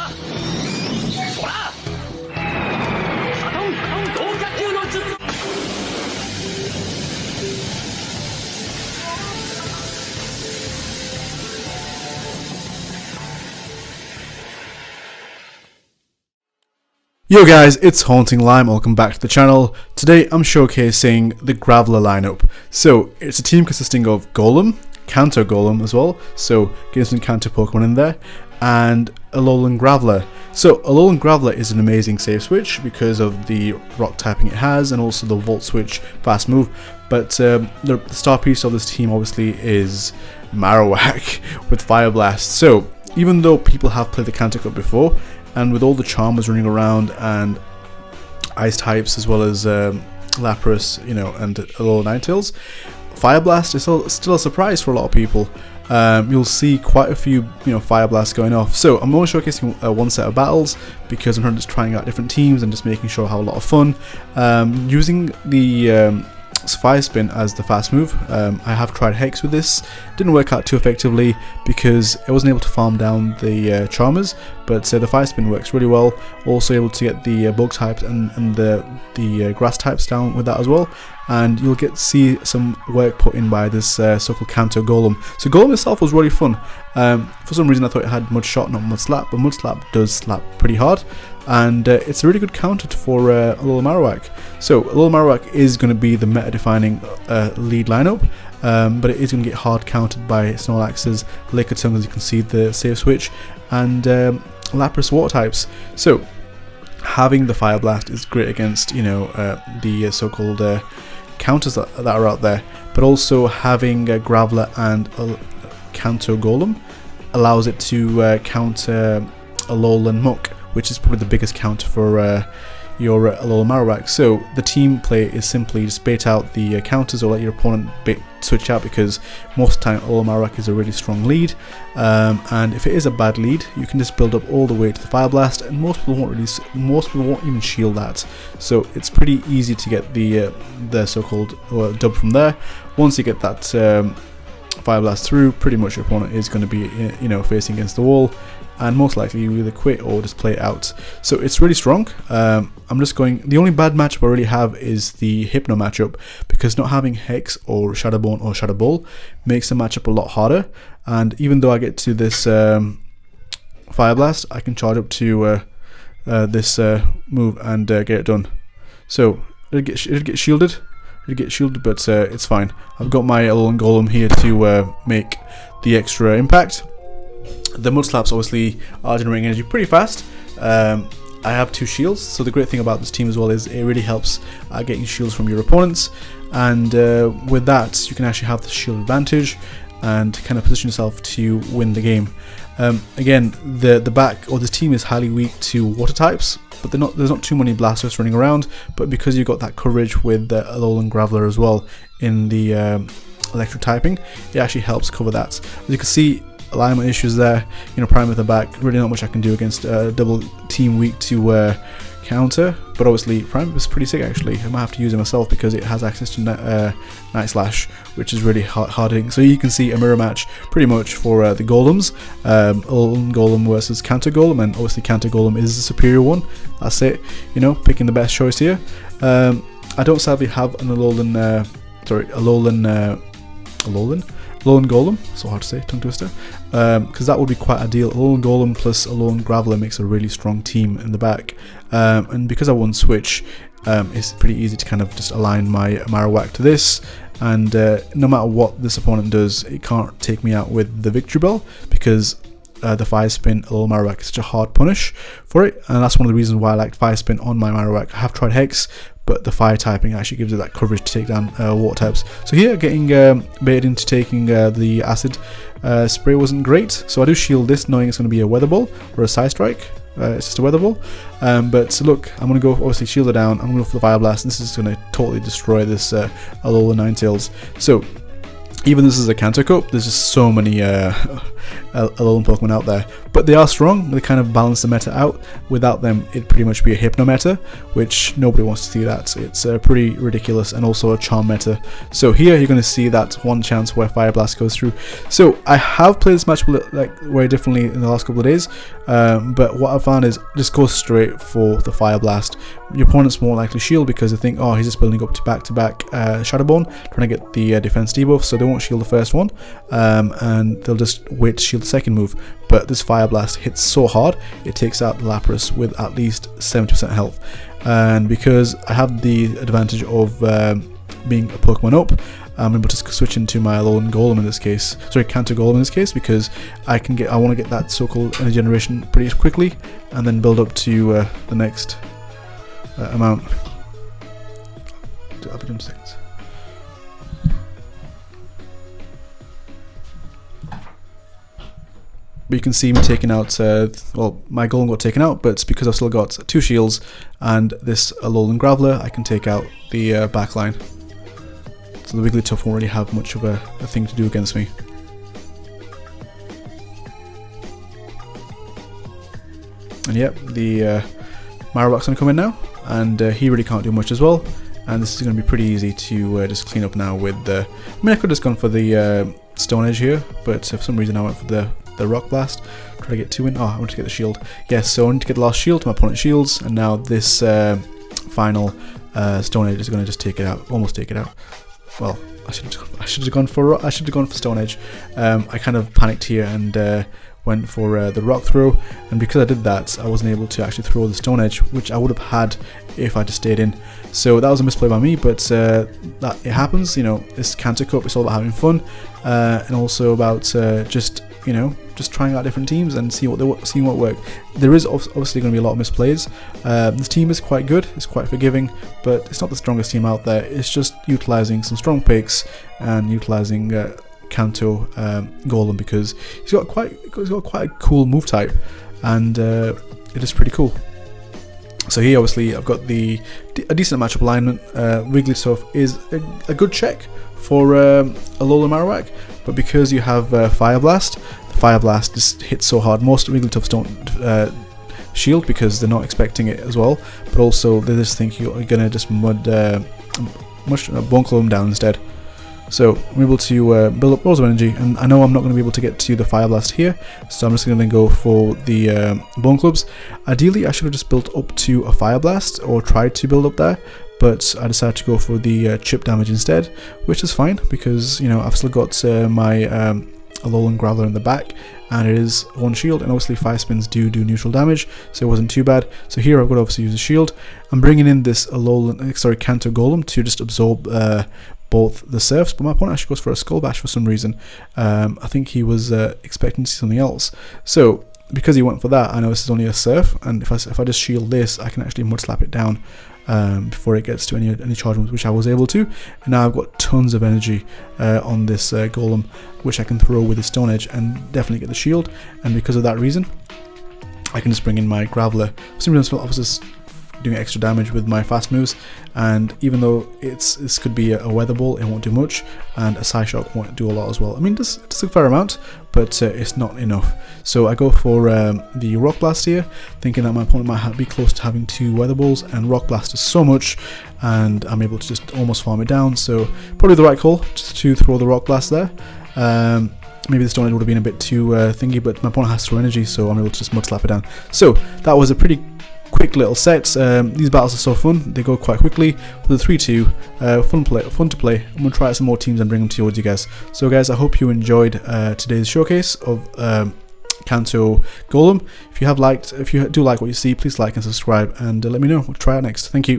Yo guys, it's Haunting Lime, welcome back to the channel. Today I'm showcasing the Graveler lineup. So it's a team consisting of Golem, Kanto Golem as well, so getting some Kanto Pokemon in there, and Alolan Graveler. So Alolan Graveler is an amazing save switch because of the rock typing it has and also the volt switch fast move, but the star piece of this team obviously is Marowak with Fire Blast. So even though people have played the Kanto Cup before, and with all the Charmers running around and Ice types as well as Lapras, you know, and Alolan Ninetales, Fire Blast is still a surprise for a lot of people. You'll see quite a few, Fire Blasts going off. So I'm only showcasing one set of battles because I'm just trying out different teams and just making sure I have a lot of fun. Using the Fire Spin as the fast move. I have tried Hex with this, didn't work out too effectively because I wasn't able to farm down the Charmers, but the Fire Spin works really well. Also able to get the Bug types and the Grass types down with that as well, and you'll get to see some work put in by this so-called Kanto Golem. So Golem itself was really fun. For some reason I thought it had Mud Shot, not Mud Slap, but Mud Slap does slap pretty hard, and it's a really good counter for Alolan Marowak. So Alolan Marowak is going to be the meta-defining lead lineup, but it is going to get hard countered by Snorlax's Lickitung, as you can see the save switch, and Lapras water types. So having the Fire Blast is great against the so-called counters that are out there, but also having Graveler and Kanto Golem allows it to counter Alolan Muck, which is probably the biggest counter for your Alolan Marowak. So the team play is simply just bait out the counters or let your opponent switch out, because most of the time Alolan Marowak is a really strong lead, and if it is a bad lead you can just build up all the way to the Fire Blast, and most people won't even shield that. So it's pretty easy to get the so-called dub from there. Once you get that Fire Blast through, pretty much your opponent is going to be facing against the wall, and most likely you either quit or just play it out. So it's really strong. The only bad matchup I really have is the Hypno matchup, because not having Hex or Shadowbone or Shadow Ball makes the matchup a lot harder, and even though I get to this Fire Blast, I can charge up to this move and get it done. So it'll get shielded, but it's fine. I've got my Alolan Golem here to make the extra impact. The Mud Slaps obviously are generating energy pretty fast. I have 2 shields, so the great thing about this team as well is it really helps getting shields from your opponents, and with that you can actually have the shield advantage and kind of position yourself to win the game. Again, this team is highly weak to water types, but there's not too many Blasters running around, but because you've got that coverage with the Alolan Graveler as well in the electric typing, it actually helps cover that. As you can see, alignment issues there, Prime at the back, really not much I can do against a double team weak to counter, but obviously Prime is pretty sick actually. I might have to use it myself because it has access to Night Slash, which is really hard hitting. So you can see a mirror match pretty much for the Golems, Alolan Golem versus Kanto Golem, and obviously Kanto Golem is the superior one. That's it, picking the best choice here. I don't sadly have an Alolan Golem, so hard to say, tongue twister, because that would be quite ideal. Alolan Golem plus Alolan Graveler makes a really strong team in the back, and because I won Switch, it's pretty easy to kind of just align my Marowak to this, and no matter what this opponent does, it can't take me out with the Victory Bell, because the Fire Spin Alolan Marowak is such a hard punish for it, and that's one of the reasons why I like Fire Spin on my Marowak. I have tried Hex, but the fire typing actually gives it that coverage to take down water types. So here, getting baited into taking the acid spray wasn't great, so I do shield this knowing it's going to be a Weather Ball or a Side Strike. It's just a Weather Ball, but look, I'm going to go obviously shield it down. I'm going to go for the Fire Blast, and this is going to totally destroy this Alolan Ninetales. So even this is a Kanto Cup, there's just so many Alolan Pokemon out there, but they are strong. They kind of balance the meta out. Without them, it'd pretty much be a Hypno meta, which nobody wants to see that. It's pretty ridiculous, and also a Charm meta. So here you're going to see that one chance where Fire Blast goes through. So I have played this matchup like very differently in the last couple of days, but what I found is just go straight for the Fire Blast. Your opponent's more likely shield because they think, oh, he's just building up to back-to-back Shadowbone, trying to get the defense debuff, so they won't shield the first one, and they'll just wait to shield the second move. But this Fire Blast hits so hard, it takes out the Lapras with at least 70% health. And because I have the advantage of being a Pokemon up, I'm able to switch into my Alolan Golem in this case, sorry, Kanto Golem in this case, because I want to get that so-called energy generation pretty quickly, and then build up to the next amount. I'll be done in seconds. But you can see me taking out, well, my Golem got taken out, but it's because I've still got 2 shields and this Alolan Graveler, I can take out the back line. So the Wigglytuff won't really have much of a thing to do against me. And yep, the Marowak's going to come in now, and he really can't do much as well. And this is going to be pretty easy to just clean up now with the... I mean, I could have just gone for the Stone Edge here, but for some reason I went for the Rock Blast. Try to get 2 in. Oh, I want to get the shield. Yes, so I need to get the last shield to my opponent's shields, and now this final Stone Edge is going to just take it out, almost take it out. Well, I should have gone for Stone Edge. I kind of panicked here and went for the Rock Throw, and because I did that, I wasn't able to actually throw the Stone Edge, which I would have had if I just stayed in. So that was a misplay by me, but that it happens. You know, this Kanto Cup, it's all about having fun, and also about just, you know, just trying out different teams and seeing what works. There is obviously going to be a lot of misplays. This team is quite good, it's quite forgiving, but it's not the strongest team out there. It's just utilizing some strong picks and utilizing Kanto Golem, because he's got quite a cool move type, and it is pretty cool. So here, obviously, I've got a decent matchup alignment. Wigglytuff is a good check for Alolan Marowak, but because you have Fire Blast, the Fire Blast just hits so hard. Most Wigglytuffs don't shield because they're not expecting it as well, but also they just think you're gonna just Bone Club them down instead. So I'm able to build up loads of energy, and I know I'm not going to be able to get to the Fire Blast here, so I'm just going to go for the Bone Clubs. Ideally, I should have just built up to a Fire Blast, or tried to build up there, but I decided to go for the chip damage instead, which is fine, because, you know, I've still got my Alolan Graveler in the back, and it is 1 shield, and obviously 5 spins do neutral damage, so it wasn't too bad. So here I've got to obviously use a shield. I'm bringing in this Kanto Golem to just absorb both the Surfs, but my opponent actually goes for a Skull Bash for some reason. I think he was expecting to see something else. So because he went for that, I know this is only a Surf, and if I just shield this, I can actually Mud Slap it down before it gets to any charge moves, which I was able to. And now I've got tons of energy on this Golem, which I can throw with the Stone Edge and definitely get the shield. And because of that reason, I can just bring in my Graveler. For some reason, I was just doing extra damage with my fast moves, and even though this could be a Weather Ball, it won't do much, and a Psyshock won't do a lot as well. I mean, it's a fair amount, but it's not enough. So I go for the Rock Blast here, thinking that my opponent might be close to having 2 Weather Balls, and Rock Blast does so much, and I'm able to just almost farm it down. So probably the right call just to throw the Rock Blast there. Maybe the Stone Edge would have been a bit too thingy, but my opponent has to throw energy, so I'm able to just Mud Slap it down. So that was a pretty quick little set. These battles are so fun, they go quite quickly. With a 3-2, fun to play. I'm going to try out some more teams and bring them towards you guys. So guys, I hope you enjoyed today's showcase of Kanto Golem. If you do like what you see, please like and subscribe, and let me know. We'll try out next. Thank you.